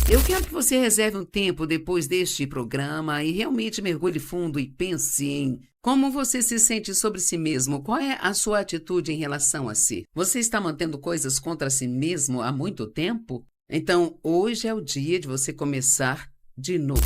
Eu quero que você reserve um tempo depois deste programa e realmente mergulhe fundo e pense em como você se sente sobre si mesmo. Qual é a sua atitude em relação a si? Você está mantendo coisas contra si mesmo há muito tempo? Então, hoje é o dia de você começar de novo.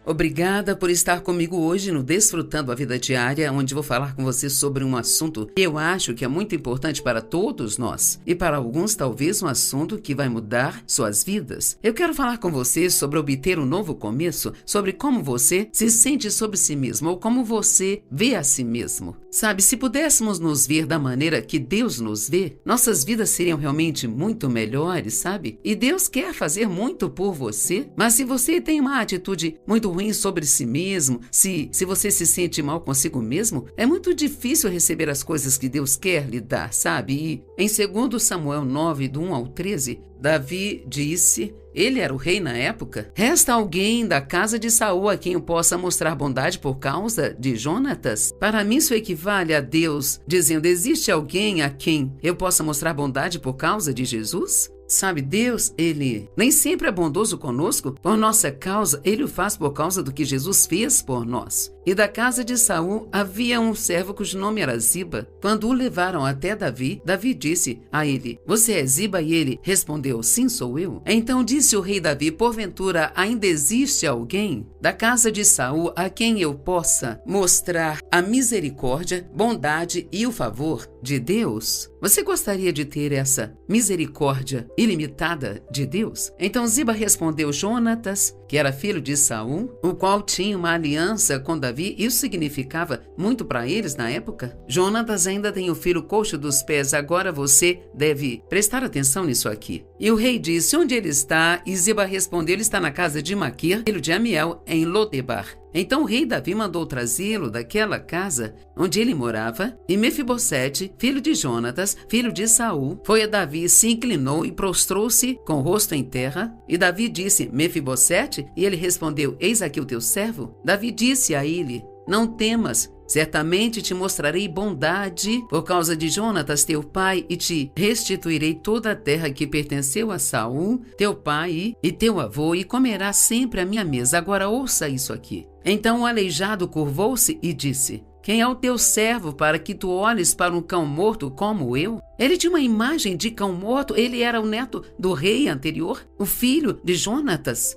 Obrigada por estar comigo hoje no Desfrutando a Vida Diária, onde vou falar com você sobre um assunto que eu acho que é muito importante para todos nós e para alguns talvez um assunto que vai mudar suas vidas. Eu quero falar com você sobre obter um novo começo, sobre como você se sente sobre si mesmo ou como você vê a si mesmo. Sabe, se pudéssemos nos ver da maneira que Deus nos vê, nossas vidas seriam realmente muito melhores, sabe? E Deus quer fazer muito por você, mas se você tem uma atitude muito ruim sobre si mesmo, se você se sente mal consigo mesmo, é muito difícil receber as coisas que Deus quer lhe dar, sabe? E em 2 Samuel 9, do 1 ao 13, Davi disse, ele era o rei na época, resta alguém da casa de Saul a quem eu possa mostrar bondade por causa de Jonatas? Para mim isso equivale a Deus dizendo, existe alguém a quem eu possa mostrar bondade por causa de Jesus? Sabe, Deus, Ele nem sempre é bondoso conosco por nossa causa, Ele o faz por causa do que Jesus fez por nós. E da casa de Saul havia um servo cujo nome era Ziba. Quando o levaram até Davi, Davi disse a ele, você é Ziba? E ele respondeu, sim, sou eu. Então disse o rei Davi, porventura ainda existe alguém da casa de Saul a quem eu possa mostrar a misericórdia, bondade e o favor de Deus? Você gostaria de ter essa misericórdia ilimitada de Deus? Então Ziba respondeu, Jonatas, que era filho de Saul, o qual tinha uma aliança com Davi, isso significava muito para eles na época. Jonatas ainda tem o filho coxo dos pés, agora você deve prestar atenção nisso aqui. E o rei disse, onde ele está? E Ziba respondeu, ele está na casa de Maquir, filho de Amiel, em Lodebar. Então o rei Davi mandou trazê-lo daquela casa onde ele morava, e Mefibosete, filho de Jonatas, filho de Saul, foi a Davi, se inclinou e prostrou-se com o rosto em terra. E Davi disse, Mefibosete? E ele respondeu, eis aqui o teu servo. Davi disse a ele, não temas, certamente te mostrarei bondade por causa de Jonatas, teu pai, e te restituirei toda a terra que pertenceu a Saul, teu pai e teu avô, e comerás sempre à minha mesa. Agora ouça isso aqui. Então o aleijado curvou-se e disse, quem é o teu servo para que tu olhes para um cão morto como eu? Ele tinha uma imagem de cão morto, ele era o neto do rei anterior, o filho de Jonatas.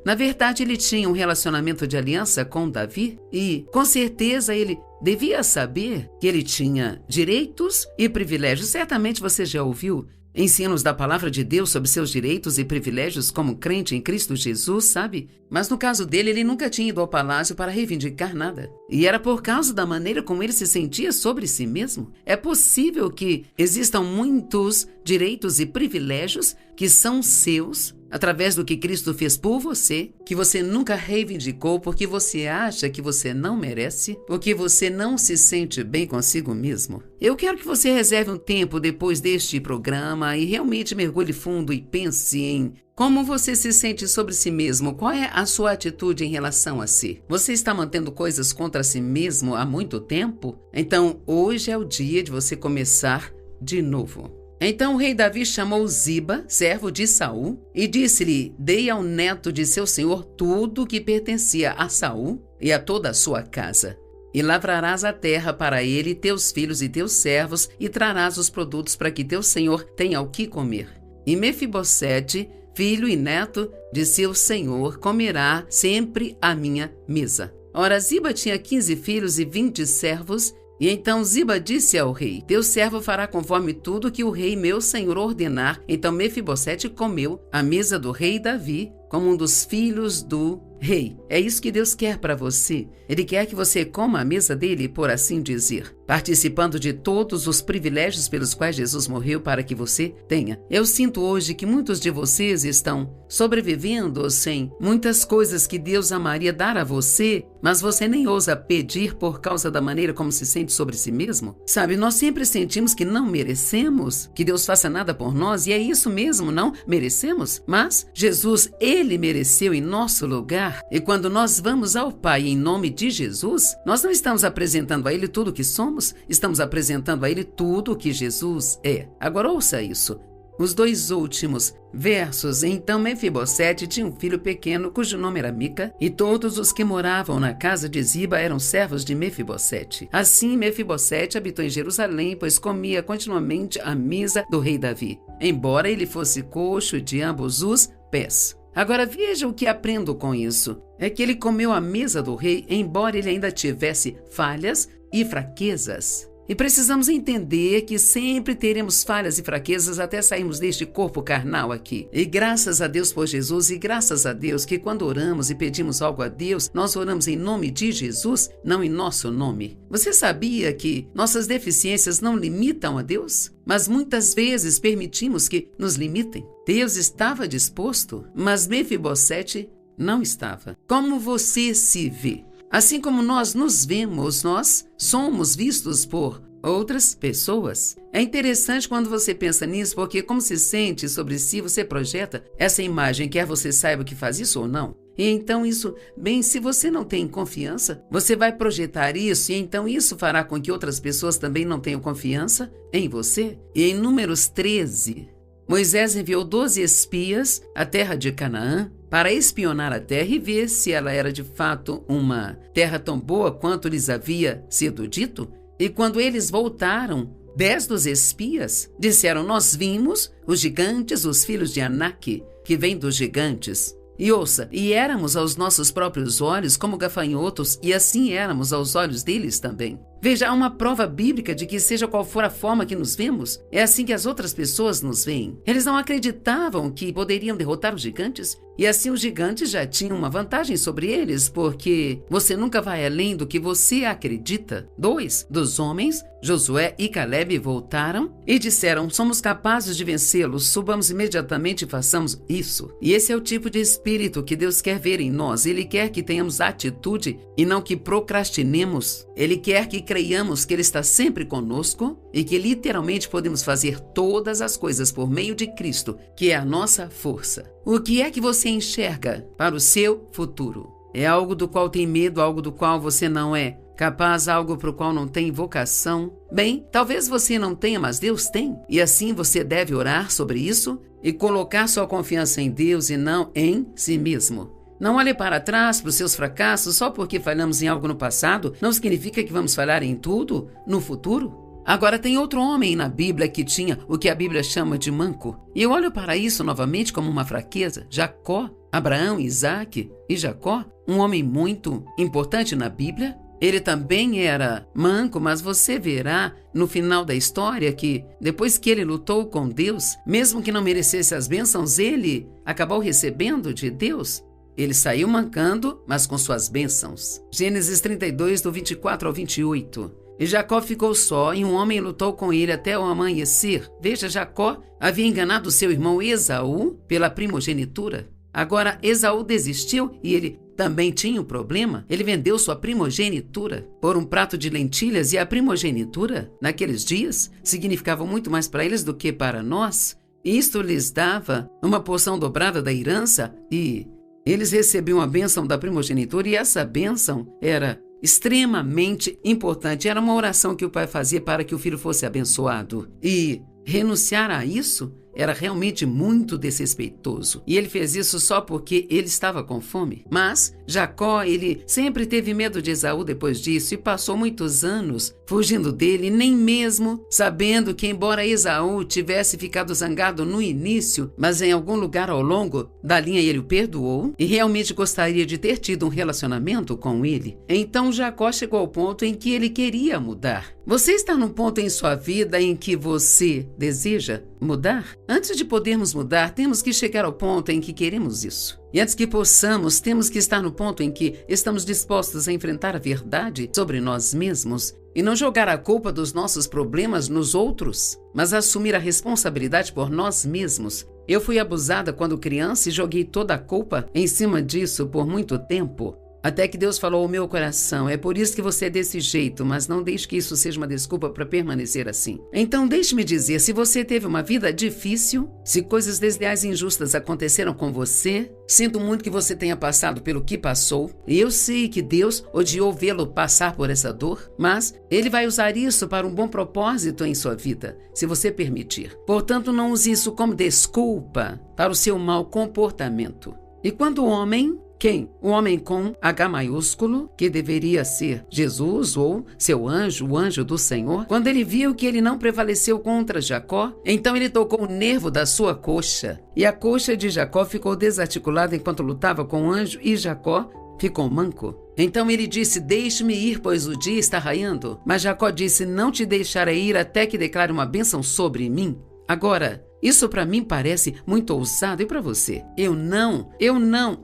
Na verdade, ele tinha um relacionamento de aliança com Davi e, com certeza, ele devia saber que ele tinha direitos e privilégios. Certamente você já ouviu ensinos da palavra de Deus sobre seus direitos e privilégios como crente em Cristo Jesus, sabe? Mas no caso dele, ele nunca tinha ido ao palácio para reivindicar nada. E era por causa da maneira como ele se sentia sobre si mesmo. É possível que existam muitos direitos e privilégios que são seus através do que Cristo fez por você, que você nunca reivindicou porque você acha que você não merece, porque você não se sente bem consigo mesmo. Eu quero que você reserve um tempo depois deste programa e realmente mergulhe fundo e pense em como você se sente sobre si mesmo, qual é a sua atitude em relação a si. Você está mantendo coisas contra si mesmo há muito tempo? Então, hoje é o dia de você começar de novo. Então o rei Davi chamou Ziba, servo de Saul, e disse-lhe, dei ao neto de seu senhor tudo o que pertencia a Saul e a toda a sua casa. E lavrarás a terra para ele, teus filhos e teus servos, e trarás os produtos para que teu senhor tenha o que comer. E Mefibosete, filho e neto de seu senhor, comerá sempre à minha mesa. Ora, Ziba tinha 15 filhos e 20 servos, e então Ziba disse ao rei, teu servo fará conforme tudo que o rei meu senhor ordenar. Então Mefibosete comeu à mesa do rei Davi como um dos filhos do rei. É isso que Deus quer para você. Ele quer que você coma a mesa dele, por assim dizer, participando de todos os privilégios pelos quais Jesus morreu para que você tenha. Eu sinto hoje que muitos de vocês estão sobrevivendo sem muitas coisas que Deus amaria dar a você, mas você nem ousa pedir por causa da maneira como se sente sobre si mesmo. Sabe, nós sempre sentimos que não merecemos que Deus faça nada por nós, e é isso mesmo, não merecemos, mas Jesus, Ele mereceu em nosso lugar. E quando nós vamos ao Pai em nome de Jesus, nós não estamos apresentando a Ele tudo o que somos, estamos apresentando a Ele tudo o que Jesus é. Agora ouça isso. os 2 últimos versos. Então Mefibosete tinha um filho pequeno, cujo nome era Mica, e todos os que moravam na casa de Ziba eram servos de Mefibosete. Assim, Mefibosete habitou em Jerusalém, pois comia continuamente a mesa do rei Davi, embora ele fosse coxo de ambos os pés. Agora veja o que aprendo com isso. É que ele comeu a mesa do rei, embora ele ainda tivesse falhas e fraquezas. E precisamos entender que sempre teremos falhas e fraquezas até sairmos deste corpo carnal aqui. E graças a Deus por Jesus, e graças a Deus que quando oramos e pedimos algo a Deus, nós oramos em nome de Jesus, não em nosso nome. Você sabia que nossas deficiências não limitam a Deus? Mas muitas vezes permitimos que nos limitem. Deus estava disposto, mas Mefibosete não estava. Como você se vê? Assim como nós nos vemos, nós somos vistos por outras pessoas. É interessante quando você pensa nisso, porque como se sente sobre si, você projeta essa imagem, quer você saiba que faz isso ou não. E então isso, bem, se você não tem confiança, você vai projetar isso, e então isso fará com que outras pessoas também não tenham confiança em você. E em Números 13, Moisés enviou 12 espias à terra de Canaã para espionar a terra e ver se ela era de fato uma terra tão boa quanto lhes havia sido dito. E quando eles voltaram, 10 dos espias disseram: nós vimos os gigantes, os filhos de Anak, que vêm dos gigantes. E ouça, e éramos aos nossos próprios olhos como gafanhotos, e assim éramos aos olhos deles também. Veja, há uma prova bíblica de que seja qual for a forma que nos vemos, é assim que as outras pessoas nos veem. Eles não acreditavam que poderiam derrotar os gigantes, e assim os gigantes já tinham uma vantagem sobre eles, porque você nunca vai além do que você acredita. 2 dos homens, Josué e Calebe, voltaram e disseram: somos capazes de vencê-los, subamos imediatamente e façamos isso. E esse é o tipo de espírito que Deus quer ver em nós. Ele quer que tenhamos atitude e não que procrastinemos. Ele quer que creiamos que Ele está sempre conosco e que literalmente podemos fazer todas as coisas por meio de Cristo, que é a nossa força. O que é que você enxerga para o seu futuro? É algo do qual tem medo, algo do qual você não é capaz, algo para o qual não tem vocação? Bem, talvez você não tenha, mas Deus tem. E assim você deve orar sobre isso e colocar sua confiança em Deus e não em si mesmo. Não olhe para trás para os seus fracassos só porque falhamos em algo no passado. Não significa que vamos falhar em tudo no futuro. Agora tem outro homem na Bíblia que tinha o que a Bíblia chama de manco. E eu olho para isso novamente como uma fraqueza. Jacó, Abraão, Isaac e Jacó, um homem muito importante na Bíblia. Ele também era manco, mas você verá no final da história que, depois que ele lutou com Deus, mesmo que não merecesse as bênçãos, ele acabou recebendo de Deus. Ele saiu mancando, mas com suas bênçãos. Gênesis 32, do 24 ao 28. E Jacó ficou só, e um homem lutou com ele até o amanhecer. Veja, Jacó havia enganado seu irmão Esaú pela primogenitura. Agora Esaú desistiu e ele também tinha um problema. Ele vendeu sua primogenitura por um prato de lentilhas, e a primogenitura, naqueles dias, significava muito mais para eles do que para nós. Isto lhes dava uma porção dobrada da herança, e eles recebiam a bênção da primogenitura, e essa bênção era extremamente importante. Era uma oração que o pai fazia para que o filho fosse abençoado. E renunciar a isso era realmente muito desrespeitoso. E ele fez isso só porque ele estava com fome. Mas Jacó, ele sempre teve medo de Esaú depois disso e passou muitos anos fugindo dele, nem mesmo sabendo que, embora Esaú tivesse ficado zangado no início, mas em algum lugar ao longo da linha ele o perdoou e realmente gostaria de ter tido um relacionamento com ele. Então Jacó chegou ao ponto em que ele queria mudar. Você está num ponto em sua vida em que você deseja mudar? Antes de podermos mudar, temos que chegar ao ponto em que queremos isso. E antes que possamos, temos que estar no ponto em que estamos dispostos a enfrentar a verdade sobre nós mesmos e não jogar a culpa dos nossos problemas nos outros, mas assumir a responsabilidade por nós mesmos. Eu fui abusada quando criança e joguei toda a culpa em cima disso por muito tempo. Até que Deus falou ao meu coração, é por isso que você é desse jeito, mas não deixe que isso seja uma desculpa para permanecer assim. Então deixe-me dizer, se você teve uma vida difícil, se coisas desleais e injustas aconteceram com você, sinto muito que você tenha passado pelo que passou, e eu sei que Deus odiou vê-lo passar por essa dor, mas Ele vai usar isso para um bom propósito em sua vida, se você permitir. Portanto, não use isso como desculpa para o seu mau comportamento. E quando o homem... Quem? O homem com H maiúsculo, que deveria ser Jesus ou seu anjo, o anjo do Senhor, quando ele viu que ele não prevaleceu contra Jacó, então ele tocou o nervo da sua coxa. E a coxa de Jacó ficou desarticulada enquanto lutava com o anjo e Jacó ficou manco. Então ele disse, deixe-me ir, pois o dia está raiando. Mas Jacó disse, não te deixarei ir até que declare uma bênção sobre mim. Agora, isso para mim parece muito ousado. E para você? Eu não.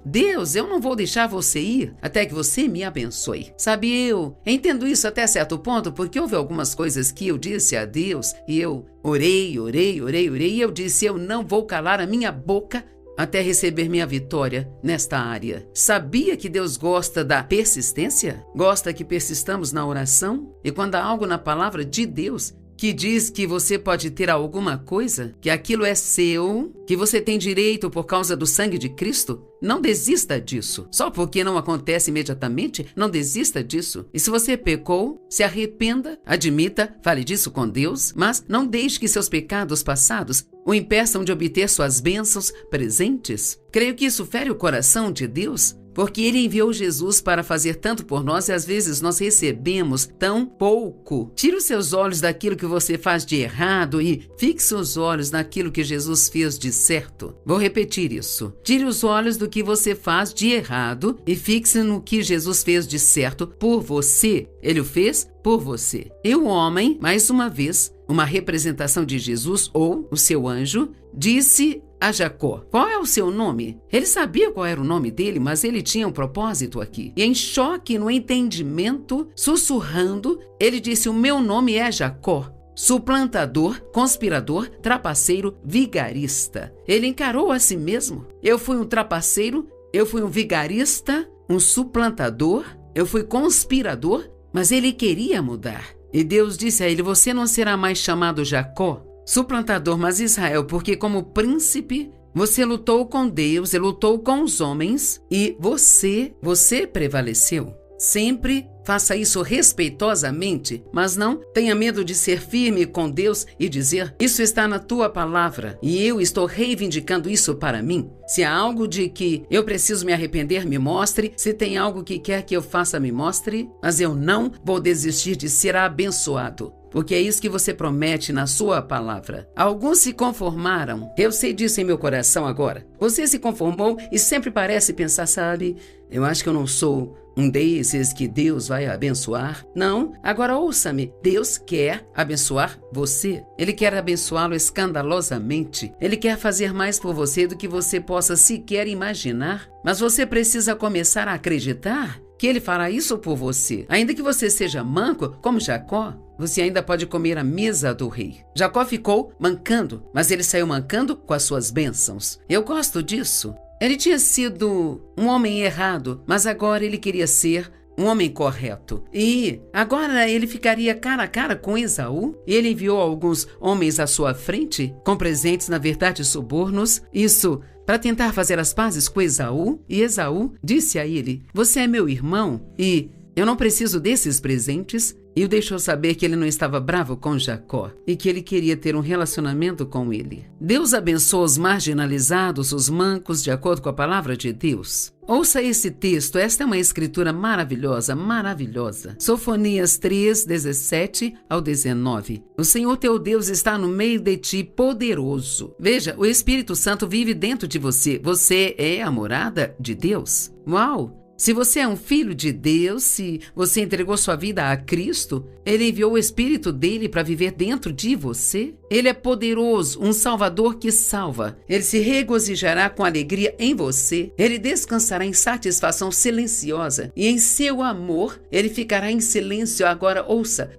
Deus, eu não vou deixar você ir até que você me abençoe. Sabe, eu entendo isso até certo ponto, porque houve algumas coisas que eu disse a Deus e eu orei, e eu disse, eu não vou calar a minha boca até receber minha vitória nesta área. Sabia que Deus gosta da persistência? Gosta que persistamos na oração? E quando há algo na palavra de Deus que diz que você pode ter alguma coisa, que aquilo é seu, que você tem direito por causa do sangue de Cristo, não desista disso. Só porque não acontece imediatamente, não desista disso. E se você pecou, se arrependa, admita, fale disso com Deus, mas não deixe que seus pecados passados o impeçam de obter suas bênçãos presentes. Creio que isso fere o coração de Deus, porque Ele enviou Jesus para fazer tanto por nós e às vezes nós recebemos tão pouco. Tire os seus olhos daquilo que você faz de errado e fixe os olhos naquilo que Jesus fez de certo. Vou repetir isso. Tire os olhos do que você faz de errado e fixe no que Jesus fez de certo por você. Ele o fez por você. E o homem, mais uma vez, uma representação de Jesus ou o seu anjo, disse a Jacó, qual é o seu nome? Ele sabia qual era o nome dele, mas ele tinha um propósito aqui. E em choque, no entendimento, sussurrando, ele disse, o meu nome é Jacó. Suplantador, conspirador, trapaceiro, vigarista. Ele encarou a si mesmo. Eu fui um trapaceiro, eu fui um vigarista, um suplantador, eu fui conspirador, mas ele queria mudar. E Deus disse a ele, você não será mais chamado Jacó, suplantador, mas Israel, porque como príncipe, você lutou com Deus e lutou com os homens e você prevaleceu. Sempre faça isso respeitosamente, mas não tenha medo de ser firme com Deus e dizer, isso está na tua palavra e eu estou reivindicando isso para mim. Se há algo de que eu preciso me arrepender, me mostre. Se tem algo que quer que eu faça, me mostre. Mas eu não vou desistir de ser abençoado, porque é isso que você promete na sua palavra. Alguns se conformaram. Eu sei disso em meu coração agora. Você se conformou e sempre parece pensar, sabe, eu acho que eu não sou um desses que Deus vai abençoar. Não, agora ouça-me. Deus quer abençoar você. Ele quer abençoá-lo escandalosamente. Ele quer fazer mais por você do que você possa sequer imaginar. Mas você precisa começar a acreditar que Ele fará isso por você. Ainda que você seja manco, como Jacó, você ainda pode comer à mesa do rei. Jacó ficou mancando, mas ele saiu mancando com as suas bênçãos. Eu gosto disso. Ele tinha sido um homem errado, mas agora ele queria ser um homem correto. E agora ele ficaria cara a cara com Esaú. E ele enviou alguns homens à sua frente, com presentes, na verdade, subornos. Isso para tentar fazer as pazes com Esaú. E Esaú disse a ele, você é meu irmão e eu não preciso desses presentes. E o deixou saber que ele não estava bravo com Jacó e que ele queria ter um relacionamento com ele. Deus abençoa os marginalizados, os mancos, de acordo com a palavra de Deus. Ouça esse texto, esta é uma escritura maravilhosa, maravilhosa. Sofonias 3, 17 ao 19. O Senhor teu Deus está no meio de ti, poderoso. Veja, o Espírito Santo vive dentro de você. Você é a morada de Deus. Uau! Se você é um filho de Deus, se você entregou sua vida a Cristo, Ele enviou o Espírito dele para viver dentro de você. Ele é poderoso, um Salvador que salva. Ele se regozijará com alegria em você. Ele descansará em satisfação silenciosa. E em seu amor, Ele ficará em silêncio. Agora, ouça,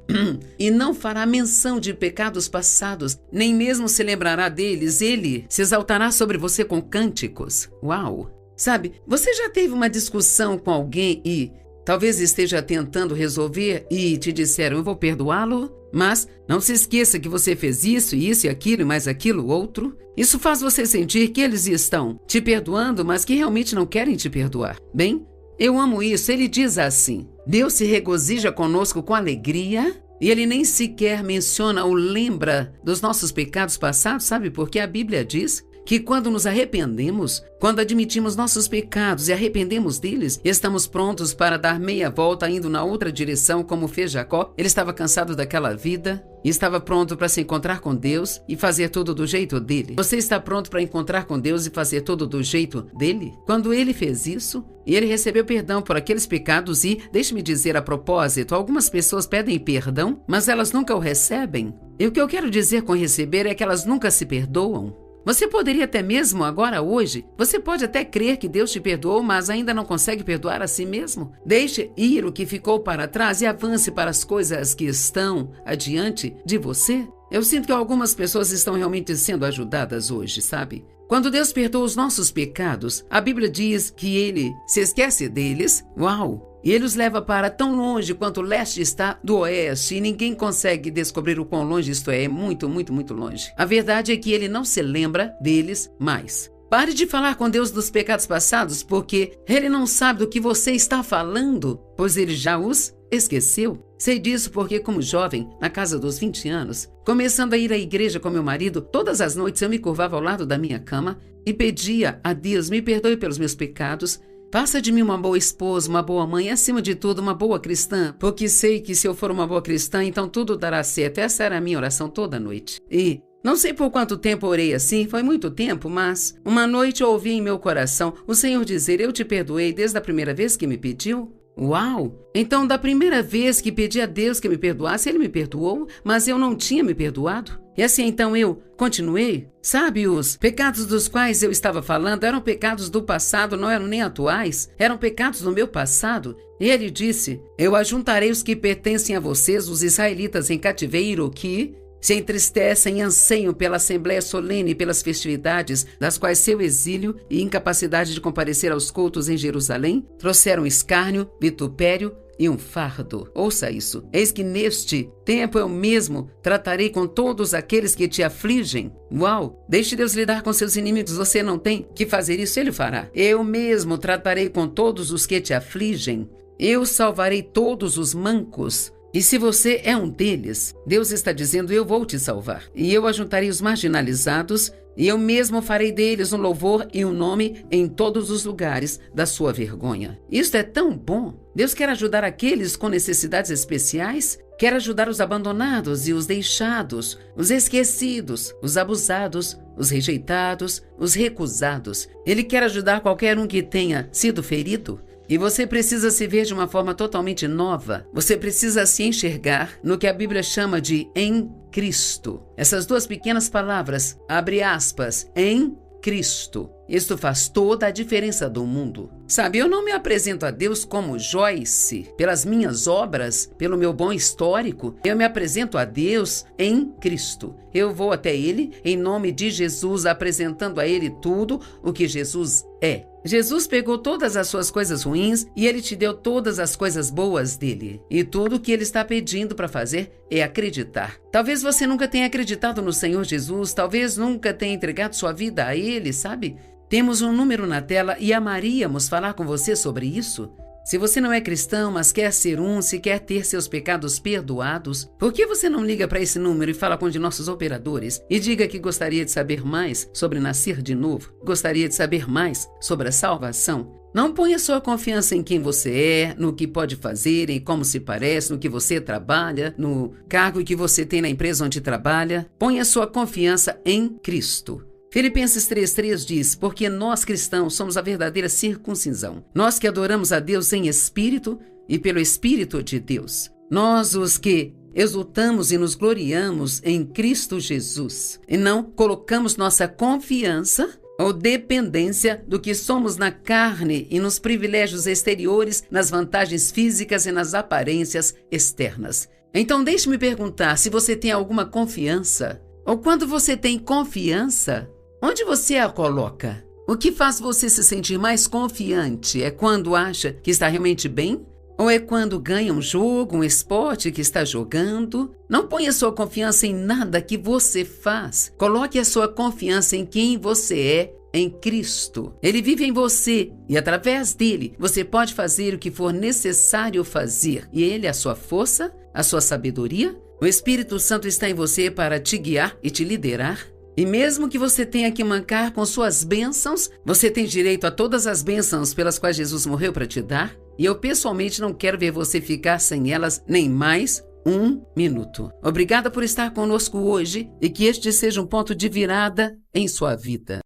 e não fará menção de pecados passados, nem mesmo se lembrará deles. Ele se exaltará sobre você com cânticos. Uau! Sabe, você já teve uma discussão com alguém e talvez esteja tentando resolver e te disseram, eu vou perdoá-lo, mas não se esqueça que você fez isso e aquilo e mais aquilo outro. Isso faz você sentir que eles estão te perdoando, mas que realmente não querem te perdoar. Bem, eu amo isso. Ele diz assim, Deus se regozija conosco com alegria e Ele nem sequer menciona ou lembra dos nossos pecados passados, sabe? Porque a Bíblia diz que quando nos arrependemos, quando admitimos nossos pecados e arrependemos deles, estamos prontos para dar meia volta indo na outra direção, como fez Jacó. Ele estava cansado daquela vida e estava pronto para se encontrar com Deus e fazer tudo do jeito dele. Você está pronto para encontrar com Deus e fazer tudo do jeito dele? Quando ele fez isso, e ele recebeu perdão por aqueles pecados e, deixe-me dizer a propósito, algumas pessoas pedem perdão, mas elas nunca o recebem. E o que eu quero dizer com receber é que elas nunca se perdoam. Você poderia até mesmo agora, hoje, você pode até crer que Deus te perdoou, mas ainda não consegue perdoar a si mesmo. Deixe ir o que ficou para trás e avance para as coisas que estão adiante de você. Eu sinto que algumas pessoas estão realmente sendo ajudadas hoje, sabe? Quando Deus perdoa os nossos pecados, a Bíblia diz que Ele se esquece deles. Uau! E Ele os leva para tão longe quanto o leste está do oeste, e ninguém consegue descobrir o quão longe isto é muito, muito, muito longe. A verdade é que Ele não se lembra deles mais. Pare de falar com Deus dos pecados passados, porque Ele não sabe do que você está falando, pois Ele já os esqueceu. Sei disso porque, como jovem, na casa dos 20 anos, começando a ir à igreja com meu marido, todas as noites eu me curvava ao lado da minha cama e pedia a Deus, me perdoe pelos meus pecados, faça de mim uma boa esposa, uma boa mãe e, acima de tudo, uma boa cristã, porque sei que se eu for uma boa cristã, então tudo dará certo. Essa era a minha oração toda noite. E não sei por quanto tempo orei assim, foi muito tempo, mas uma noite eu ouvi em meu coração o Senhor dizer, eu te perdoei desde a primeira vez que me pediu. Uau! Então, da primeira vez que pedi a Deus que me perdoasse, Ele me perdoou, mas eu não tinha me perdoado. E assim, então, eu continuei. Sabe, os pecados dos quais eu estava falando eram pecados do passado, não eram nem atuais. Eram pecados do meu passado. E Ele disse, eu ajuntarei os que pertencem a vocês, os israelitas em cativeiro, que se entristecem e anseiam pela assembleia solene e pelas festividades, das quais seu exílio e incapacidade de comparecer aos cultos em Jerusalém trouxeram escárnio, vitupério e um fardo. Ouça isso. Eis que neste tempo eu mesmo tratarei com todos aqueles que te afligem. Uau! Deixe Deus lidar com seus inimigos. Você não tem que fazer isso, Ele fará. Eu mesmo tratarei com todos os que te afligem. Eu salvarei todos os mancos. E se você é um deles, Deus está dizendo, eu vou te salvar. E eu ajuntarei os marginalizados, e eu mesmo farei deles um louvor e um nome em todos os lugares da sua vergonha. Isto é tão bom. Deus quer ajudar aqueles com necessidades especiais, quer ajudar os abandonados e os deixados, os esquecidos, os abusados, os rejeitados, os recusados. Ele quer ajudar qualquer um que tenha sido ferido. E você precisa se ver de uma forma totalmente nova. Você precisa se enxergar no que a Bíblia chama de em Cristo. Essas duas pequenas palavras, abre aspas, em Cristo. Isto faz toda a diferença do mundo. Sabe, eu não me apresento a Deus como Joyce, pelas minhas obras, pelo meu bom histórico. Eu me apresento a Deus em Cristo. Eu vou até Ele em nome de Jesus, apresentando a Ele tudo o que Jesus é. Jesus pegou todas as suas coisas ruins e Ele te deu todas as coisas boas dele. E tudo o que Ele está pedindo para fazer é acreditar. Talvez você nunca tenha acreditado no Senhor Jesus, talvez nunca tenha entregado sua vida a Ele, sabe? Temos um número na tela e amaríamos falar com você sobre isso. Se você não é cristão, mas quer ser se quer ter seus pecados perdoados, por que você não liga para esse número e fala com um de nossos operadores e diga que gostaria de saber mais sobre nascer de novo, gostaria de saber mais sobre a salvação? Não ponha sua confiança em quem você é, no que pode fazer, em como se parece, no que você trabalha, no cargo que você tem na empresa onde trabalha. Ponha sua confiança em Cristo. Filipenses 3,3 diz, porque nós cristãos somos a verdadeira circuncisão. Nós que adoramos a Deus em espírito e pelo Espírito de Deus. Nós os que exultamos e nos gloriamos em Cristo Jesus. E não colocamos nossa confiança ou dependência do que somos na carne e nos privilégios exteriores, nas vantagens físicas e nas aparências externas. Então deixe-me perguntar se você tem alguma confiança, ou quando você tem confiança, onde você a coloca? O que faz você se sentir mais confiante é quando acha que está realmente bem? Ou é quando ganha um jogo, um esporte que está jogando? Não ponha sua confiança em nada que você faz. Coloque a sua confiança em quem você é em Cristo. Ele vive em você e através dele você pode fazer o que for necessário fazer. E ele é a sua força, a sua sabedoria. O Espírito Santo está em você para te guiar e te liderar. E mesmo que você tenha que mancar com suas bênçãos, você tem direito a todas as bênçãos pelas quais Jesus morreu para te dar. E eu pessoalmente não quero ver você ficar sem elas nem mais um minuto. Obrigada por estar conosco hoje e que este seja um ponto de virada em sua vida.